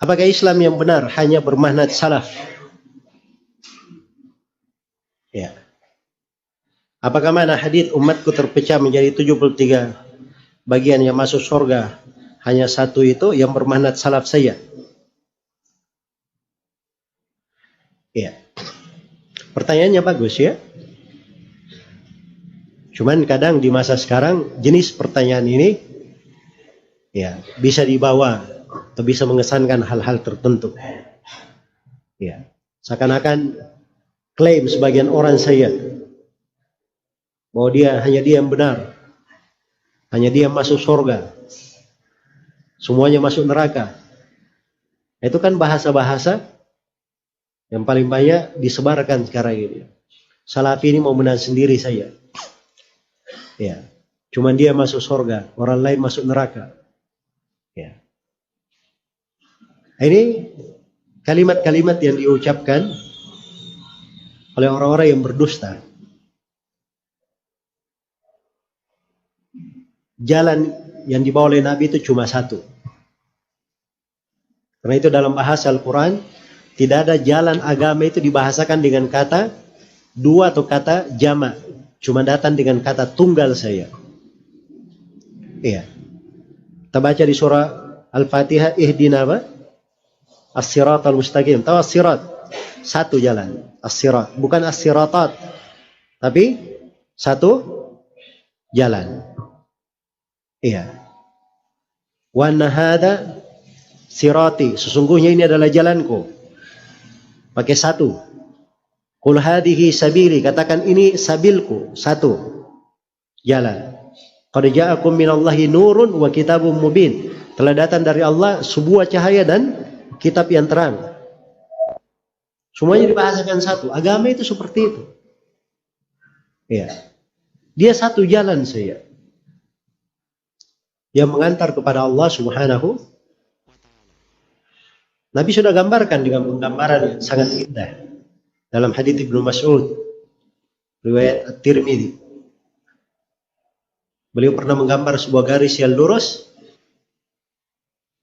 Apakah Islam yang benar hanya bermakna salaf? Ya. Apakah mana hadis umatku terpecah menjadi 73 bagian yang masuk surga, hanya satu itu yang bermakna salaf saya? Ya. Pertanyaannya bagus ya. Cuman kadang di masa sekarang jenis pertanyaan ini ya bisa dibawa atau bisa mengesankan hal-hal tertentu. Ya, seakan-akan klaim sebagian orang saya bahwa hanya dia yang benar, hanya dia yang masuk surga, semuanya masuk neraka. Itu kan bahasa-bahasa yang paling banyak disebarkan sekarang ini. Salafi ini mau menang sendiri saya. Ya, cuman dia masuk surga, orang lain masuk neraka. Ya. Ini kalimat-kalimat yang diucapkan oleh orang-orang yang berdusta. Jalan yang dibawa oleh Nabi itu cuma satu. Karena itu dalam bahasa Al-Quran tidak ada jalan agama itu dibahasakan dengan kata dua atau kata jama'. Cuma datang dengan kata tunggal saya. Iya. Kita baca di surah Al-Fatihah, ihdina apa? As-siratal mustaqim. Tahu as-sirat? Satu jalan. As-sirat. Bukan as-siratat. Tapi satu jalan. Iya. Wa anna hadza sirati. Sesungguhnya ini adalah jalanku. Pakai satu. Qul hadhihi sabili. Katakan ini sabilku. Satu. Jalan. Qad ja'akum minallahi nurun wa kitabun mubin. Telah datang dari Allah sebuah cahaya dan kitab yang terang. Semuanya dibahasakan satu. Agama itu seperti itu. Ya. Dia satu jalan saya. Yang mengantar kepada Allah Subhanahu. Nabi sudah gambarkan dengan penggambaran yang sangat indah. Dalam hadits Ibnu Mas'ud. Riwayat At-Tirmidzi. Beliau pernah menggambar sebuah garis yang lurus.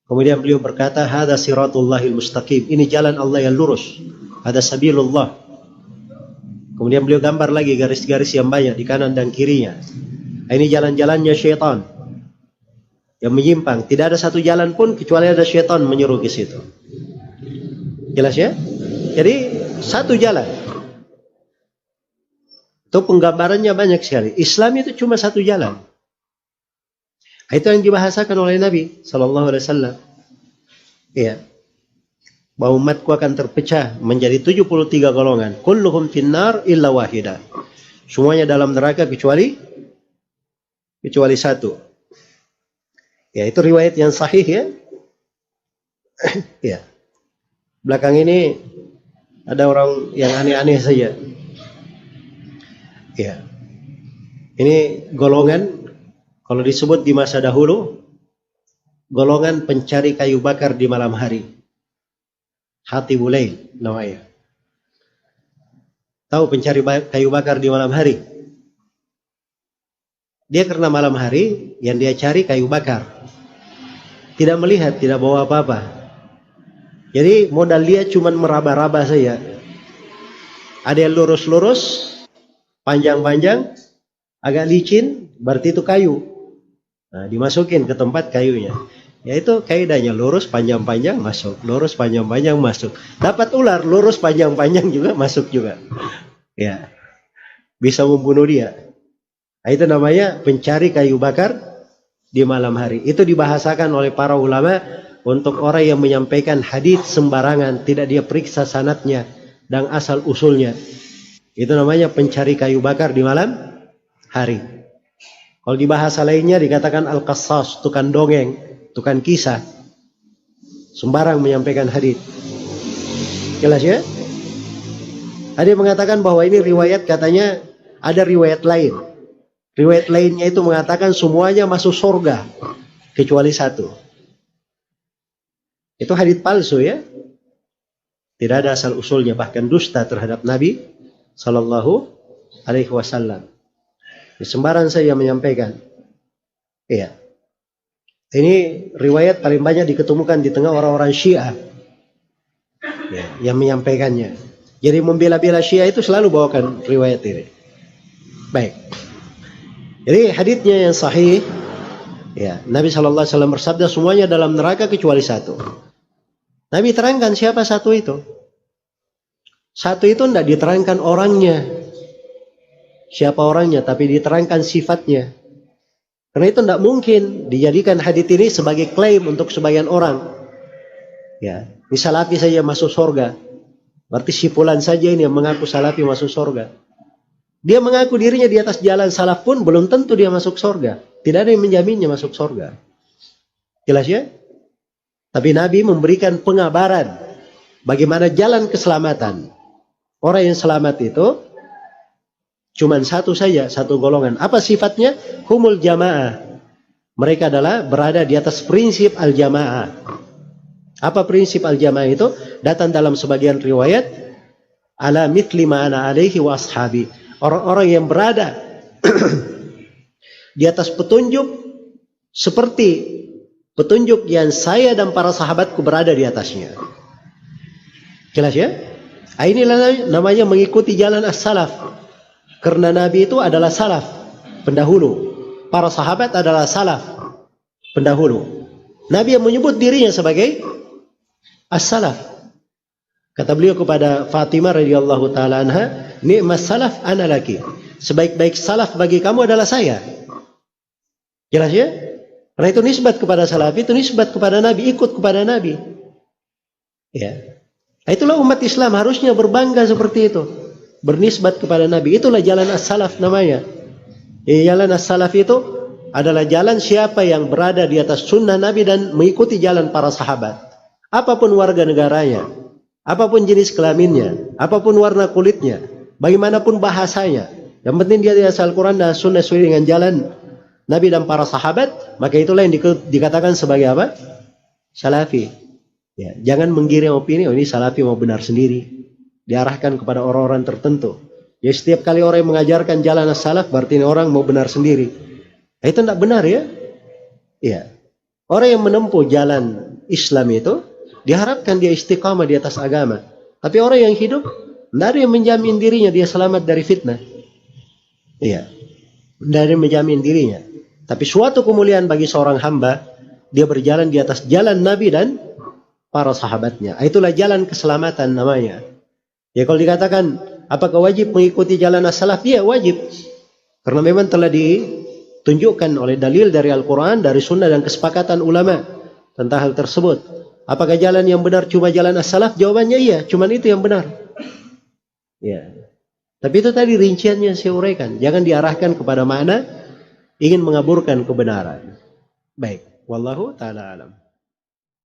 Kemudian beliau berkata, "Hadza siratullahil mustaqim." Ini jalan Allah yang lurus. Ada sabilullah. Kemudian beliau gambar lagi garis-garis yang banyak di kanan dan kirinya. Ini jalan-jalannya syaitan yang menyimpang. Tidak ada satu jalan pun kecuali ada syaitan menyeru ke situ. Jelas ya? Jadi satu jalan. Itu penggambarannya banyak sekali. Islam itu cuma satu jalan. Itu yang dibahasakan oleh Nabi Sallallahu Alaihi Wasallam. Iya. Bahwa umatku akan terpecah menjadi 73 golongan. Kulluhum finnar illa wahida. Semuanya dalam neraka kecuali satu. Ya, itu riwayat yang sahih ya. Ya. Belakang ini ada orang yang aneh-aneh saja. Ya. Ini golongan, kalau disebut di masa dahulu, golongan pencari kayu bakar di malam hari. Hatibul Lail namanya. Tahu pencari kayu bakar di malam hari? Dia karena malam hari yang dia cari kayu bakar. Tidak melihat, tidak bawa apa-apa. Jadi modal dia cuma meraba-raba saja. Ada yang lurus-lurus, panjang-panjang, agak licin, berarti itu kayu. Nah, dimasukin ke tempat kayunya. Yaitu kaidahnya lurus panjang-panjang masuk, lurus panjang-panjang masuk. Dapat ular lurus panjang-panjang juga masuk juga. Ya. Bisa membunuh dia. Nah, itu namanya pencari kayu bakar di malam hari. Itu dibahasakan oleh para ulama untuk orang yang menyampaikan hadis sembarangan, tidak dia periksa sanadnya dan asal usulnya. Itu namanya pencari kayu bakar di malam hari. Kalau di bahasa lainnya dikatakan al-qassas, tukang dongeng, tukang kisah. Sembarang menyampaikan hadis. Jelas ya? Ada yang mengatakan bahwa ini riwayat, katanya ada riwayat lain. Riwayat lainnya itu mengatakan semuanya masuk surga kecuali satu. Itu hadis palsu ya. Tidak ada asal usulnya, bahkan dusta terhadap Nabi Sallallahu Alaihi Wasallam. Sembarang saya menyampaikan. Iya. Ini riwayat paling banyak diketemukan di tengah orang-orang Syiah. ya, yang menyampaikannya. Jadi membela-bela Syiah itu selalu bawakan riwayat ini. Baik. Jadi haditsnya yang sahih, ya, Nabi SAW bersabda semuanya dalam neraka kecuali satu. Nabi terangkan siapa satu itu. Satu itu tidak diterangkan orangnya, siapa orangnya, tapi diterangkan sifatnya. Karena itu tidak mungkin dijadikan hadits ini sebagai klaim untuk sebagian orang. Ya, ini salafi saja masuk surga. Berarti si fulan saja ini yang mengaku salafi masuk surga. Dia mengaku dirinya di atas jalan salaf pun belum tentu dia masuk surga. Tidak ada yang menjaminnya masuk surga. Jelas ya? Tapi Nabi memberikan pengabaran bagaimana jalan keselamatan. Orang yang selamat itu cuman satu saja, satu golongan. Apa sifatnya? Humul jamaah. Mereka adalah berada di atas prinsip al-jamaah. Apa prinsip al-jamaah itu? Datang dalam sebagian riwayat, ala mithli ma ana alaihi wa ashabi. Orang-orang yang berada di atas petunjuk seperti petunjuk yang saya dan para sahabatku berada di atasnya. Jelas ya? Inilah namanya mengikuti jalan as-salaf. Karena Nabi itu adalah salaf, pendahulu. Para sahabat adalah salaf, pendahulu. Nabi yang menyebut dirinya sebagai as-salaf. Kata beliau kepada Fatimah radhiyallahu taala anha, "Ni'mas salaf ana laki." Sebaik-baik salaf bagi kamu adalah saya. Jelas ya? Karena itu nisbat kepada salaf, itu nisbat kepada Nabi, ikut kepada Nabi. Ya. Itulah umat Islam harusnya berbangga seperti itu. Bernisbat kepada Nabi. Itulah jalan as-salaf namanya. Jalan as-salaf itu adalah jalan siapa yang berada di atas sunnah Nabi dan mengikuti jalan para sahabat. Apapun warga negaranya, apapun jenis kelaminnya, apapun warna kulitnya, bagaimanapun bahasanya, yang penting dia di atas Al-Quran dan sunnah sesuai dengan jalan Nabi dan para sahabat, maka itulah yang dikatakan sebagai apa? Salafi. Ya, jangan menggiring opini, oh ini salafi mau benar sendiri. Diarahkan kepada orang-orang tertentu. Ya, setiap kali orang yang mengajarkan jalan as-salaf berarti ini orang mau benar sendiri. Itu tidak benar ya. Ya. Orang yang menempuh jalan Islam itu diharapkan dia istiqamah di atas agama. Tapi orang yang hidup tidak ada yang menjamin dirinya dia selamat dari fitnah. Iya. Tidak ada yang menjamin dirinya. Tapi suatu kemuliaan bagi seorang hamba dia berjalan di atas jalan Nabi dan para sahabatnya. Itulah jalan keselamatan namanya. Ya, kalau dikatakan apakah wajib mengikuti jalan as-salaf? Ya, wajib. Karena memang telah ditunjukkan oleh dalil dari Al-Quran, dari sunnah dan kesepakatan ulama tentang hal tersebut. Apakah jalan yang benar cuma jalan as-salaf? Jawabannya iya, cuma itu yang benar. Ya. Tapi itu tadi rinciannya saya uraikan. Jangan diarahkan kepada mana ingin mengaburkan kebenaran. Baik, wallahu ta'ala alam.